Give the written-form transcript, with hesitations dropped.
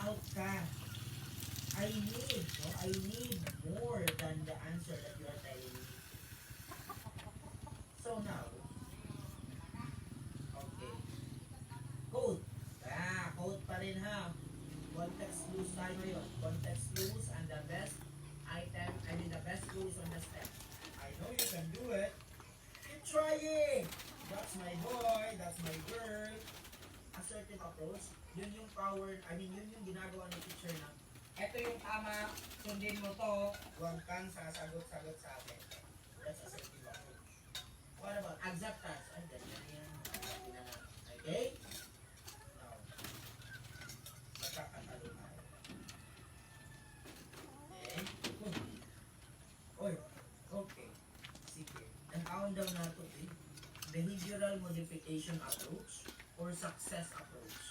out ka. I need more than the answer that you are telling me. So now, okay. Code. Code pa rin ha. Context clues tayo ngayon. Context clues and the best item, the best clues on the step. I know you can do it. Keep trying. That's my boy, that's my girl. Assertive approach. Yun yung power, yun yung ginagawa ng teacher na eto yung tama, sundin mo to, huwag kang sasagot-sagot sa akin. That's assertive approach. What about acceptance? Ay, ganyan yan. Okay? Now, magkakatalo tayo. Okay? Oy, okay. Sige. Ang daw nato behavioral modification approach or success approach.